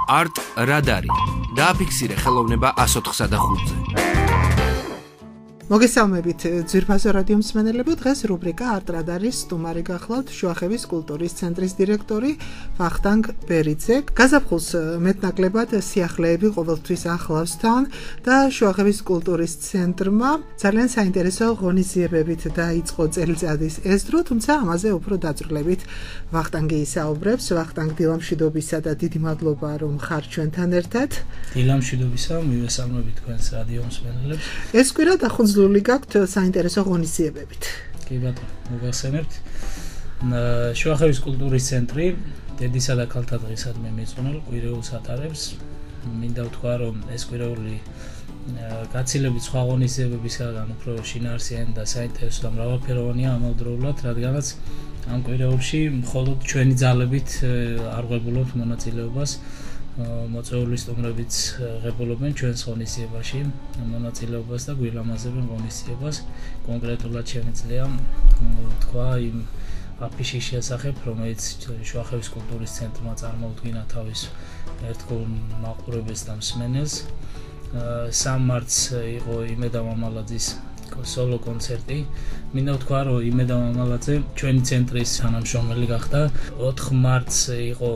არტ რადარი. დააფიქსირე ხელოვნება 104-ზე. მოგესალმებით ძვირფასო რადიო მსმენელებო, დღეს რუბრიკა არტ რადარის სტუმარი გახლავთ შუახევის კულტურის ცენტრის დირექტორი ვახტანგ ბერიძე. გაზაფხულს მეტნაკლებად სიახლეები ყოველთვის ახლავს თან და შუახევის კულტურის ცენტრმა ძალიან საინტერესო ღონისძიებებით დაიწყო წელიწადის ეს დრო, თუმცა ამაზე უფრო დაწვრილებით ვახტანგი ისაუბრებს. ვახტანგ, დილამშვიდობისა და დიდი მადლობა რომ ხარ ჩვენთან ერთად. დილამშვიდობისა, მივესალმებით თქვენს რადიო მსმენელებს. ეს კვირა დახუნძლული გაქვთ საინტერესო ღონისძიებებით. კი ბატონო, მოგახსენებთ. შუახევის კულტურის ცენტრი დედისა და ქალთა დღისადმი მიწვეულ კვირეულს ატარებს. მინდა ვთქვა, რომ ეს კვირეული გაცილებით სხვა ღონისძიებებისგან უფრო შინაარსიანი და საინტერესო და მრავალფეროვანია ამავდროულად, რადგანაც ამ კვირეულში მხოლოდ ჩვენი ძალებით არ ვღებულობთ მონაწილეობას. მოწვეული სტუმრებიც ღებულობენ ჩვენს ღონისძიებაში მონაწილეობას და გვილამაზებენ ღონისძიებას. კონკრეტულად შემიძლია თქვა იმ აფიშის შესახებ, რომელიც შუახევის კულტურის ცენტრმა წარმოუდგინა თავის ერთგულ მაყურებელს და მსმენელს. 3 მარტს იყო იმედა მამალაძის სოლო კონცერტი. მინდა ვთქვა, რომ იმედა მამალაძე ჩვენი ცენტრის თანამშრომელი გახდა. 4 მარტს იყო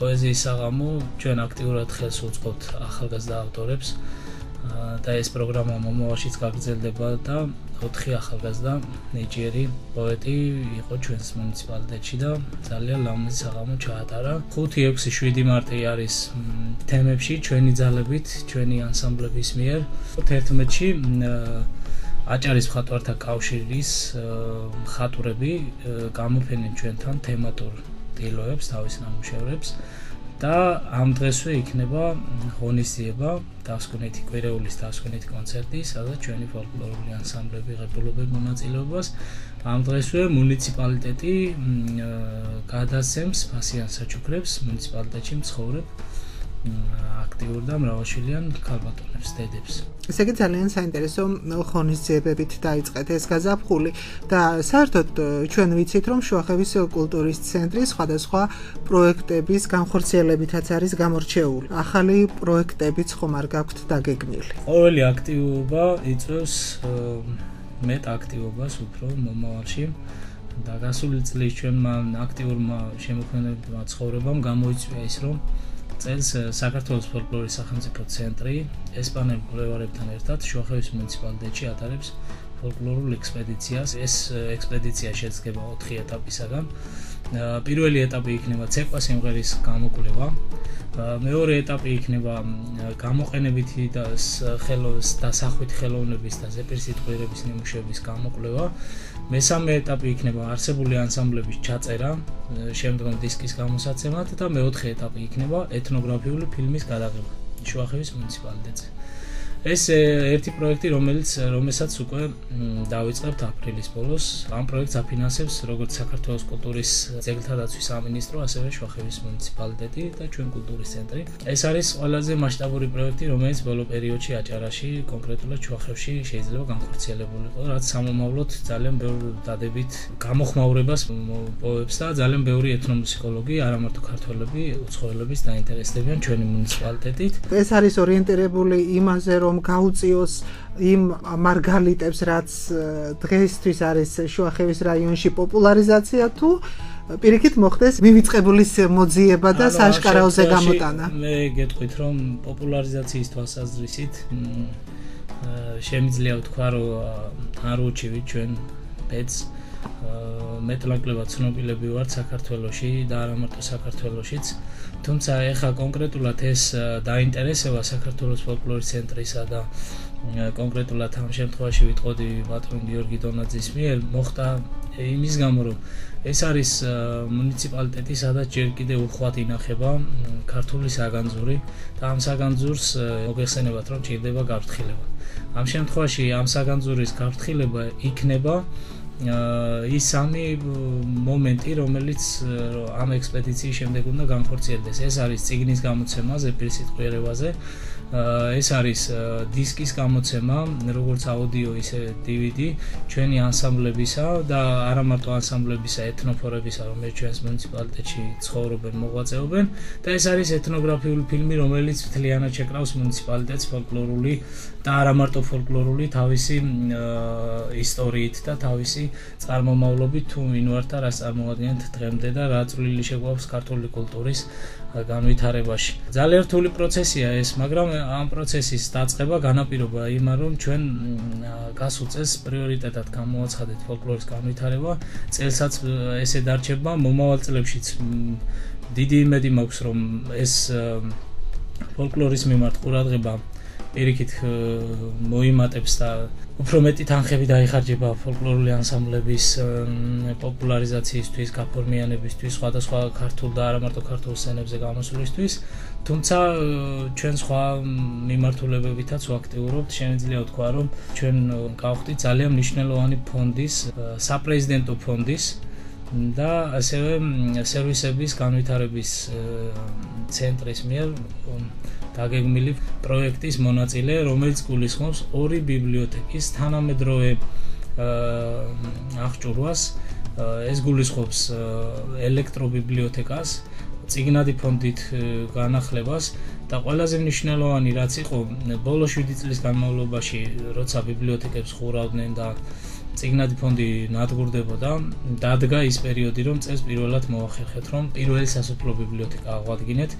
პოეზიის საღამო, ჩვენ აქტიურად ხელს უწყობთ ახალგაზრდა ავტორებს და ეს პროგრამა მომავალშიც გაგრძელდება და 4 ახალგაზრდა ნიჭიერი პოეტი იყო ჩვენს მუნიციპალიტეტში და ძალიან ლამაზი საღამო ჩაატარა. 5, 6, 7 მარტი არის თემებში ჩვენი ძალებით, ჩვენი ანსამბლების მიერ. 11-ში აჭარის მხატვართა კავშირის მხატვრები გამოფენენ ჩვენთან თემატურ ტილოებს, თავის ნამუშევრებს და ამ დღესვე იქნება ღონისძიება, დასკვნითი კვირეულის დასკვნითი კონცერტი, სადაც ჩვენი ფოლკლორული ანსამბლები ღებულობენ მონაწილეობას. ამ დღესვე მუნიციპალიტეტი გადასცემს ფასიან საჩუქრებს მუნიციპალიტეტში მცხოვრებ აქტიურ და მრავალშვილიან ქალბატონებს, დედებს. ესე იგი ძალიან საინტერესო ღონისძიებებით დაიწყეთ ეს გაზაფხული და საერთოდ ჩვენ ვიცით, რომ შუახევის კულტურის ცენტრი სხვადასხვა პროექტების განხორციელებითაც არის გამორჩეული. ახალი პროექტებიც ხომ არ გაქვთ დაგეგმილი? ყოველი აქტივობა იწვევს მეტ აქტივობას უფრო მომავალში და გასული წლის ჩვენმა აქტიურმა შემოქმედებმა ცხოვრებამ გამოიწვია ის, რომ წელს საქართველოს ფოლკლორის სახელმწიფო ცენტრი ესპანელ კვლევარებთან ერთად შუახევის მუნიციპალიტეტში ატარებს ფოლკლორულ ექსპედიციას. ეს ექსპედიცია შედგება 4 ეტაპისაგან. პირველი ეტაპი იქნება ცეკვა სიმღერის გამოკვლევა. მეორე ეტაპი იქნება გამოყენებითი და დასახვით ხელოვნების და ზეპირსიტყვიერების ნიმუშების გამოკვლევა. მესამე ეტაპი იქნება არსებული ანსამბლების ჩაწერა, შემდგომ დისკის გამოსაცემად და მეოთხე ეტაპი იქნება ეთნოგრაფიული ფილმის გადაღება შუახევის მუნიციპალიტეტზე. ეს ერთი პროექტი, რომელსაც უკვე დავიწყებთ აპრილის ბოლოს. ამ პროექტს აფინანსებს როგორც საქართველოს კულტურის ძეგლთა დაცვის სამინისტრო, ასევე შუახევის მუნიციპალიტეტი და ჩვენ კულტურის ცენტრი. ეს არის ყველაზე მასშტაბური პროექტი, რომელიც ბოლო პერიოდში აჭარაში, კონკრეტულად შუახევში შეიძლება განხორციელებულიყო, რაც სამომავლოდ ძალიან ბევრ დადებით გამოხმაურებას პოვებს და ძალიან ბევრი ეთნომუსიკოლოგი, არა მარტო ქართველები, უცხოელებიც დაინტერესდებიან ჩვენი მუნიციპალიტეტით. ეს არის ორიენტირებული იმაზე, რომ გაუწიოს იმ მარგალიტებს, რაც დღეისთვის არის შუახევის რაიონში პოპულარიზაცია, თუ პირიქით მოხდეს მივიწყებულის მოძიება და სააშკარაოზე გამოტანა. მე გეტყვით, რომ პოპულარიზაციის თვალსაზრისით შემიძლია ვთქვა, რომ არ უჩივით ჩვენ ბედს. მეტნაკლებად ცნობილები ვართ საქართველოში და არა მარტო საქართველოშიც. თუმცა ეხლა კონკრეტულად ეს დაინტერესება საქართველოს ფოლკლორის ცენტრისა და კონკრეტულად ამ შემთხვევაში ვიტყოდი ბატონ გიორგი დონაძის მიერ მოხდა იმის გამო, რომ ეს არის მუნიციპალიტეტი, სადაც ჯერ კიდევ უხვად ინახება ქართული საგანძური და ამ საგანძურს მოგეხსენებათ, რომ ჭირდება გაფრთხილება. ამ შემთხვევაში ამ საგანძურის გაფრთხილება იქნება ის სამი მომენტი, რომელიც ამ ექსპედიციის შემდეგ უნდა განხორციელდეს. ეს არის წიგნის გამოცემა ზეპირის სიტყვიერებაზე. ეს არის დისკის გამოცემა, როგორც აუდიო, ისე DVD, ჩვენი ანსამბლებისა და არა მარტო ანსამბლებისა, ეთნოფორებისა, რომელიც ჩვენს მუნიციპალიტეტში ცხოვრობენ, მოღვაწეობენ და ეს არის ეთნოგრაფიული ფილმი, რომელიც მთლიანად შეკრავს მუნიციპალიტეტს ფოლკლორული და არა მარტო ფოლკლორული თავისი ისტორიით და თავისი წარმომავლობით, თუ ვინ ვართ და რას წარმოადგენთ დღემდე და რა წვლილი შეგვაქვს ქართული კულტურის განვითარებაში. ძალიან რთული პროცესია ეს, მაგრამ ამ პროცესის დაწყება განაპირობა იმან, რომ ჩვენ გასულ წელს პრიორიტეტად გამოვაცხადეთ ფოლკლორის განვითარება. წელსაც ესე დარჩება, მომავალ წლებშიც დიდი იმედი მაქვს, რომ ეს ფოლკლორის მიმართ ყურადღება პირიქით მოიმატებს და უფრო მეტი თანხები დაიხარჯება ფოლკლორული ანსამბლების პოპულარიზაციისთვის, გაფორმიანებისთვის, სხვადასხვა ქართულ და არა მარტო ქართულ სცენებზე გამოსვლისთვის. თუმცა ჩვენ სხვა მიმართულებებითაც ვაქტიურობთ. შეიძლება ვთქვა, რომ ჩვენ გავხდით ძალიან მნიშვნელოვანი ფონდის, საპრეზიდენტო ფონდის და ასევე სერვისების განვითარების ცენტრის მიერ დაგეგმილი პროექტის მონაწილე, რომელიც გულისხმობს ორი ბიბლიოთეკის თანამედროვე აღჭურვას. ეს გულისხმობს ელექტრობიბლიოთეკას, წიგნადი ფონდით განახლებას და ყველაზე მნიშვნელოვანი რაც იყო ბოლო 7 წლის განმავლობაში, როცა ბიბლიოთეკებს ხურავდნენ და წიგნადი ფონდი ნადგურდებოდა, დადგა ის პერიოდი, რომ წელს პირველად მოახერხეთ, რომ პირველი სასოფლო ბიბლიოთეკა აღვადგინეთ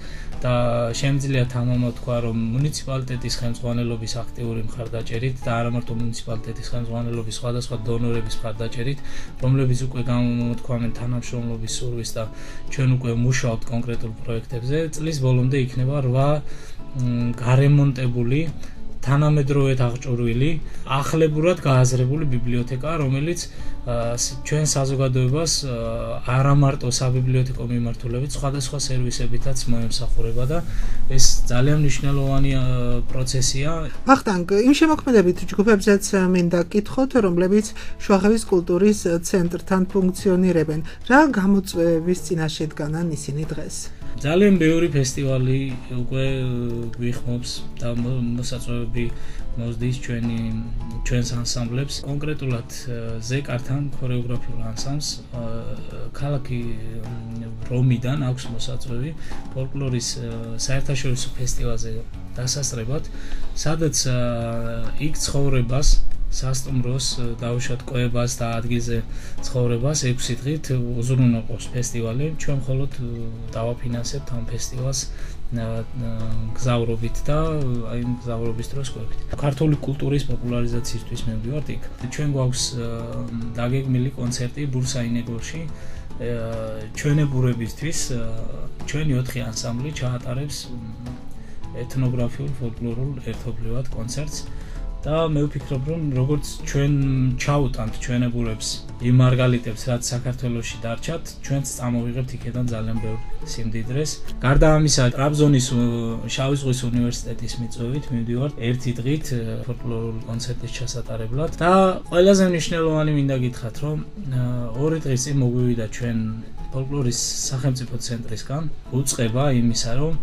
და შემიძლია თამამად თქვა, რომ მუნიციპალიტეტის ხელმძღვანელობის აქტიური მხარდაჭერით და არა მარტო მუნიციპალიტეტის ხელმძღვანელობის სხვადასხვა დონორების მხარდაჭერით, რომლებიც უკვე გამოთქვამენ თანამშრომლობის სურვილს და ჩვენ უკვე მუშაობთ კონკრეტულ პროექტებზე, წლის ბოლომდე იქნება 8 გარემონტებული თანამედროვედ აღჭურვილი, ახლებურად გააზრებული ბიბლიოთეკა, რომელიც ჩვენ საზოგადოებას არა მარტო საბიბლიოთეკო მიმართულებით, სხვადასხვა სერვისებითაც მოემსახურება და ეს ძალიან მნიშვნელოვანი პროცესია. ვახტანგ, იმ შემოქმედებით ჯგუფებზეც მინდა გკითხოთ, რომლებიც შუახევის კულტურის ცენტრთან ფუნქციონირებენ. რა გამოწვევების წინაშე დგანან ისინი დღეს? ძალიან ბევრი ფესტივალი უკვე გვიხმობს და მოსაწვევები მოსდის ჩვენს ანსამბლებს. კონკრეტულად ზეკართან ქორეოგრაფიულ ანსამბლს ქალაქი რომიდან აქვს მოსაწვევი ფოლკლორის საერთაშორისო ფესტივალზე დასასწრებად, სადაც იქ ცხოვრებას სასტუმროს დაუშვათ ყვებას და ადგილზე ცხოვრებას 6 დღით უზრუნველყოფს ფესტივალი. ჩვენ მხოლოდ დავაფინანსებთ ამ ფესტივალს გზავრობით და აი გზავრობის დროს ყვებით. ქართული კულტურის პოპულარიზაციისთვის მივდივართ იქ. ჩვენ გვაქვს დაგეგმილი კონცერტი ბურსაინეგორში ჩვენებურებისთვის. ჩვენი 4 ანსამბლი ჩაატარებს ეთნოგრაფიულ ფოლკლორულ ერთობლივად კონცერტს. და მე ვფიქრობ, რომ როგორც ჩვენ ჩაუტანთ ჩვენებურებს იმ მარგალიტებს, რაც საქართველოში დარჩათ, ჩვენც წამოვიღებთ იქედან ძალიან ბევრ სიმდიდრეს. გარდა ამისა, ტრაბზონის შავი ზღვის უნივერსიტეტის მიწვევით მივდივართ 1 დღით ფოლკლორულ კონცერტის ჩასატარებლად და ყველაზე მნიშვნელოვანი მინდა გითხრათ, რომ 2 დღის წინ მოგვივიდა ჩვენ ფოლკლორის სახელმწიფო ცენტრისგან უწყება იმისა, რომ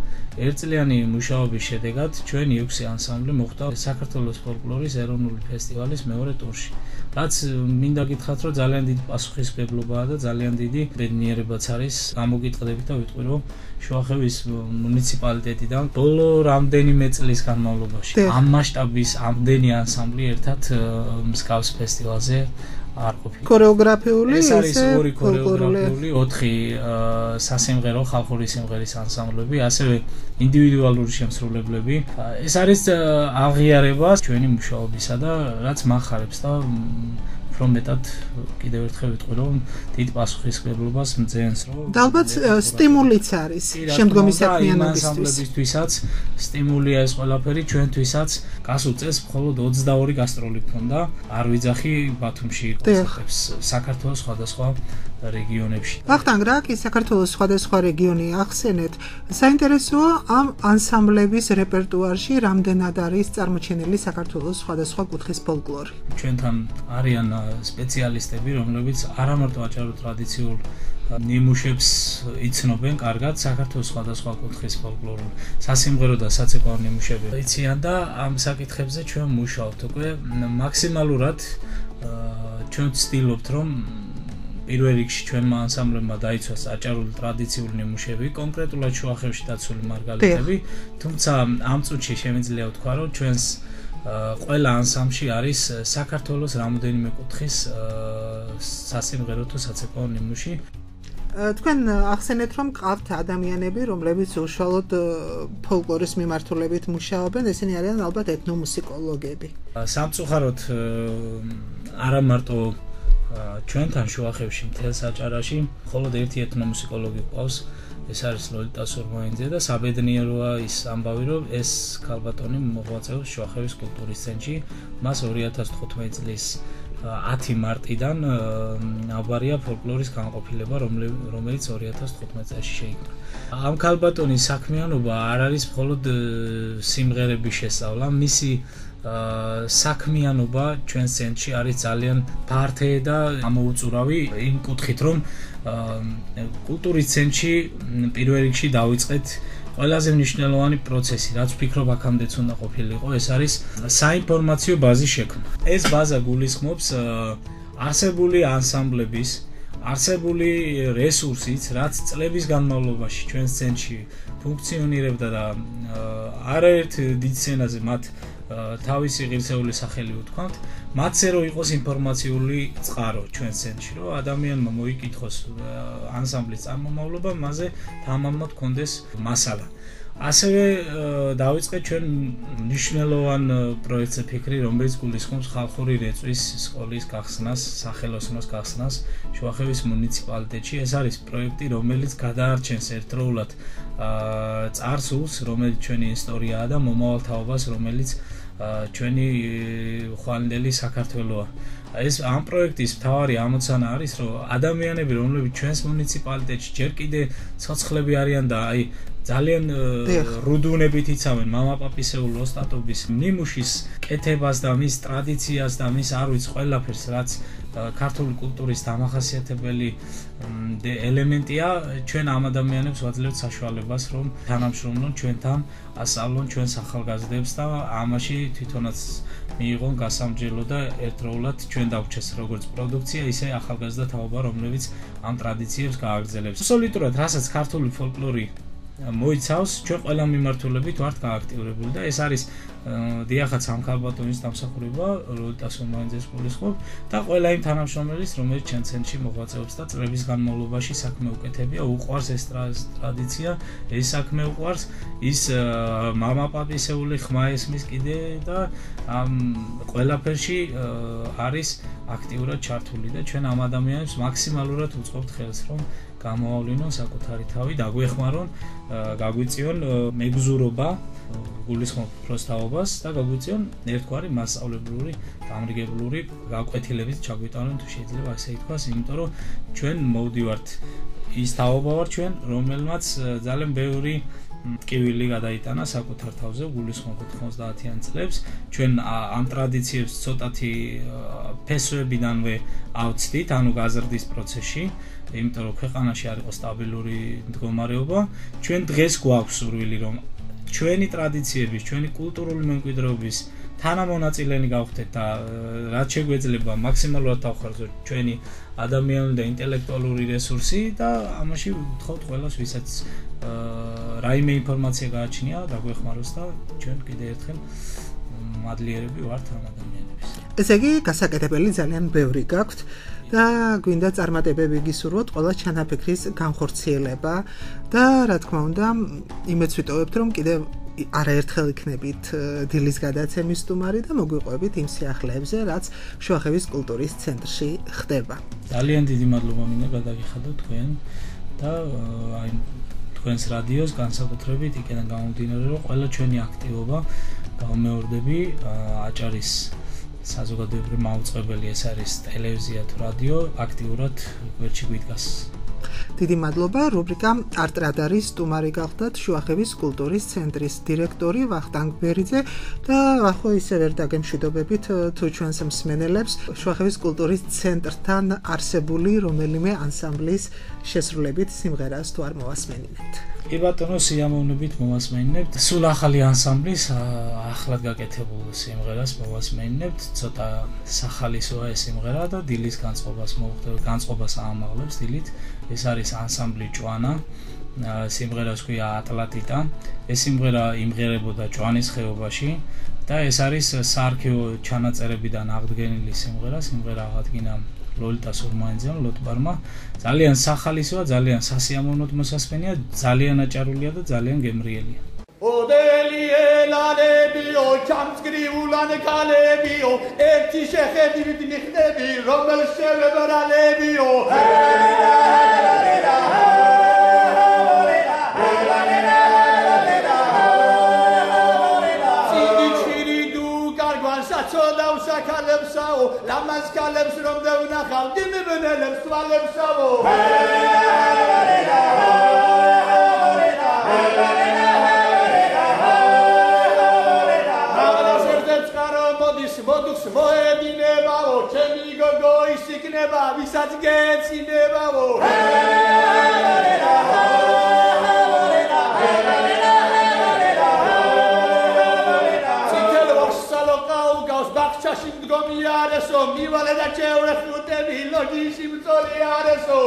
ერთწლიანი მუშაობის შედეგად ჩვენი 6 ანსამბლი მოხვდა საქართველოს ფოლკლორის ეროვნული ფესტივალის მეორე ტურში. რაც მინდა გითხრათ, რომ ძალიან დიდი პასუხისმგებლობაა და ძალიან დიდი ბედნიერებაც არის გამოგიტყდებით და ვიტყვი, რომ შუახევის მუნიციპალიტეტიდან ბოლო რამდენიმე წლის განმავლობაში ამ მასშტაბის ამდენი ანსამბლი ერთად მსგავს ფესტივალზე არ ყოფილა. ქორეოგრაფიული, ეს არის 2 ქორეოგრაფიული, 4 სასიმღერო ხალხური სიმღერის ანსამბლები, ასევე ინდივიდუალური შემსრულებლები. ეს არის აღიარება ჩვენი მუშაობისა და რაც მახარებს და რომ მეტად კიდევ ერთხელ ვიტყვი, რომ დიდ პასუხისმგებლობას მძენს, რომ და ალბათ სტიმულიც არის შემდგომი საქმიანობისთვის. ანსამბლებისთვისაც სტიმულია ეს ყველაფერი, ჩვენთვისაც გასულ წელს მხოლოდ 22 გასტროლი ქონდა. არ ვიძახი ბათუმში კონცერტებს, საქართველოს სხვადასხვა რეგიონებში. ვახტანგ, რა კი საქართველოს სხვადასხვა რეგიონი ახსენეთ, საინტერესოა ამ ანსამბლების რეპერტუარში რამდენად არის წარმოჩენილი საქართველოს სხვადასხვა კუთხის ფოლკლორი. ჩვენთან არიან სპეციალისტები, რომლებიც არა მარტო აჭარულ ტრადიციულ ნიმუშებს იცნობენ კარგად, საქართველოს სხვადასხვა კუთხის ფოლკლორულ, სასიმღერო და საცეკვაო ნიმუშები იციან და ამ საკითხებზე ჩვენ მუშაობთ უკვე მაქსიმალურად ჩვენ ვცდილობთ რომ პირველ რიგში ჩვენმა ანსამბლებმა დაიცვას აჭარული ტრადიციული ნიმუშები, კონკრეტულად შუახევში დაცული მარგალიტები, თუმცა ამ წუთში შემიძლია ვთქვა, რომ ჩვენს ყველა ანსამბლში არის საქართველოს რამოდენიმე კუთხის სასიმღერო თუ საცეკვაო ნიმუში. თქვენ ახსენეთ, რომ ყავთ ადამიანები, რომლებიც უშუალოდ ფოლკლორის მიმართულებით მუშაობენ, ესენი არიან ალბათ ეთნომუსიკოლოგები. სამწუხაროდ არა მარტო ჩვენთან შუახევში მთელ საჭარაში მხოლოდ ერთი ეთნომუსიკოლოგი ყავს, ეს არის ლოლიტა სურმოინძე და საბედნიეროა ის ამბავი, რომ ეს ქალბატონი მოღვაწეობს შუახევის კულტურის ცენტრში, მას 2015 წლის 10 მარტიდან აბარია ფოლკლორის განყოფილება, რომელიც 2015 წელს შეიქმნა. ამ ქალბატონის საქმიანობა არ არის მხოლოდ სიმღერების შესწავლა, მისი საქმიანობა ჩვენს ცენტრში არის ძალიან ფართე და ამოუწურავი იმ კუთხით, რომ კულტურის ცენტრში პირველ რიგში დავიწყეთ ყველაზე მნიშვნელოვანი პროცესი, რაც ვფიქრობ აქამდეც უნდა ყოფილიყო, ეს არის საინფორმაციო ბაზის შექმნა. ეს ბაზა გულისხმობს არსებული ანსამბლების, არსებული რესურსით, რაც წლების განმავლობაში ჩვენს ცენტრში ფუნქციონირებდა და არაერთ დიდ სცენაზე მათ თავისი ღირსეული სახელი უთქვამთ, მათზე რომ იყოს ინფორმაციული წყარო ჩვენს ცენტრში, რომ ადამიანმა მოიკითხოს ანსამბლის წარმომავლობა, მასზე თამამად კონდეს მასალა. ასევე დავიწყეთ ჩვენ მნიშვნელოვან პროექტზე ფიქრი, რომელიც გულისხმობს ხალხური რეწვის სკოლის გახსნას, სახელოსნოს გახსნას შუახევის მუნიციპალიტეტში. ეს არის პროექტი, რომელიც გადაარჩენს ერთდროულად წარსულს, რომელიც ჩვენი ისტორიაა და მომავალ თაობას, რომელიც ჩვენი ხვალინდელი საქართველოა. ეს ამ პროექტის მთავარი ამოცანა არის, რომ ადამიანები, რომლებიც ჩვენს მუნიციპალიტეტში ჯერ კიდე ცოცხლები არიან და აი ძალიან რუდუნებით იცავენ მამაპაპისეულ ოსტატობის ნიმუშის კეთებას და მის ტრადიციას და მის არ ვიცი ყველაფერს, რაც ქართული კულტურის დამახასიათებელი ელემენტია, ჩვენ ამ ადამიანებს ვაძლევთ საშუალებას, რომ თანამშრომლონ ჩვენთან, ასწავლონ ჩვენს ახალგაზრდებს და ამაში თვითონაც მიიღონ გასამჯელო და ერთდროულად ჩვენ დავჩეს როგორც პროდუქცია, ისე ახალგაზრდა თაობა, რომლებიც ამ ტრადიციებს გააგრძელებს. აბსოლუტურად, რასაც ქართული ფოლკლორი მოიცავს, ჩვენ ყველა მიმართულებით ვართ გააქტიურებული და ეს არის დიახაც ამ ქალბატონის დამსახურება, ლოლიტა სურმოინძეს გულისხმობ და ყველა იმ თანამშრომელის, რომელიც ჩვენ ცენტრში მოღვაწეობს და წლების განმავლობაში საქმე უკეთებია, უყვარს ეს ტრადიცია, ეს საქმე უყვარს, ის მამაპაპისეული ხმა ესმის კიდე და ამ ყველაფერში არის აქტიურად ჩართული და ჩვენ ამ ადამიანებს მაქსიმალურად უწყობთ ხელს, რომ გამოავლინონ საკუთარი თავი, დაგვეხმარონ, გაგვიწიონ მეგზურობა, გულისხმობ პროსტაობას და გაგვიწიონ ერთგვარი მასწავლებლური, გამრიგებლური გაკვეთილებით ჩაგვიტანონ თუ შეიძლება ასე ითქვას, იმიტომ რომ ჩვენ მოვდივართ ის თაობა ვარ ჩვენ, რომელმაც ძალიან ბევრი ტკივილი გადაიტანა საკუთარ თავზე გულისხმობ 90-იან წლებს. ჩვენ ამ ტრადიციებს ცოტათი ფესვებიდანვე ავწდით, ანუ გაზრდის პროცესში. იმიტომ რომ ქვეყანაში არ იყო სტაბილური მდგომარეობა, ჩვენ დღეს გვაქვს სურვილი, რომ ჩვენი ტრადიციების, ჩვენი კულტურული მემკვიდრეობის თანამონაწილენი გავხდეთ და რაც შეგვეძლება მაქსიმალურად დავხარჯოთ ჩვენი ადამიანური და ინტელექტუალური რესურსი და ამაში ვთხოვთ ყველას, ვისაც რაიმე ინფორმაცია გააჩნია, დაგვეხმაროს და ჩვენ კიდე ერთხელ მადლიერები ვართ ამ ადამიანების. ესე იგი, გასაკეთებელი ძალიან ბევრი გაქვთ. და გვინდა წარმატებები გისურვოთ ყველა ჩანაფიქრის განხორციელება და რა თქმა უნდა იმედს ვიტოვებთ რომ კიდევ არაერთხელ იქნებით დილის გადაცემის სტუმარი და მოგვიყვებით იმ სიახლეებზე რაც შუახევის კულტურის ცენტრში ხდება. ძალიან დიდი მადლობა მინდა გადაგიხადოთ თქვენ და აი თქვენს რადიოს განსაკუთრებით იქიდან გამომდინარე რომ ყველა ჩვენი აქტივობა გავმეორდები აჭარის საზოგადოებრივი მაუწყებელი ეს არის ტელევიზია თუ რადიო აქტიურად გვერდში გვიდგას. დიდი მადლობა. რუბრიკა არტ რადარის სტუმარი გახდათ შუახევის კულტურის ცენტრის დირექტორი ვახტანგ ბერიძე და ახლა ისე ვერ დაგემშვიდობებით თუ ჩვენს მსმენელებს შუახევის კულტურის ცენტრთან არსებული რომელიმე ანსამბლის შესრულებით სიმღერას თუ არ მოვასმენინებთ. კი ბატონო, სიამოვნებით მოვასმენინებთ. სულ ახალი ანსამბლის ახლად გაკეთებულ სიმღერას მოვასმენინებთ. ცოტა სახალისოა ეს სიმღერა და დილის განწყობას აამაღლებს დილით. ეს არის ანსამბლი ჭვანა. სიმღერას ქვია ატლანტიტა. ეს სიმღერა იმღერებოდა ჭვანის ხეობაში და ეს არის საარქივო ჩანაწერებიდან აღდგენილი სიმღერა. სიმღერა აღადგინა ლოლიტა სურმაინძემ, ლოტბარმა. ძალიან სახალისოა, ძალიან სასიამოვნოდ მოსასმენია, ძალიან აჭარულია და ძალიან გემრიელია. ოდელიელანებიო, ჩამწკრივულან ქალებიო, ერთი შეხედვით მიხდები, რომელ შევებრალებიო. Kalebsao, lamas kalebs from the unachal, dimibunelem swalebsao. Modux moedinebao, chemigo goisikneba, visat getsinebao. Gomiareso, mi vale da ceure frute mi logisim soliareso.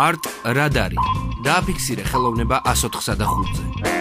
არტ რადარი. დააფიქსირე ხელოვნება 104-ზე.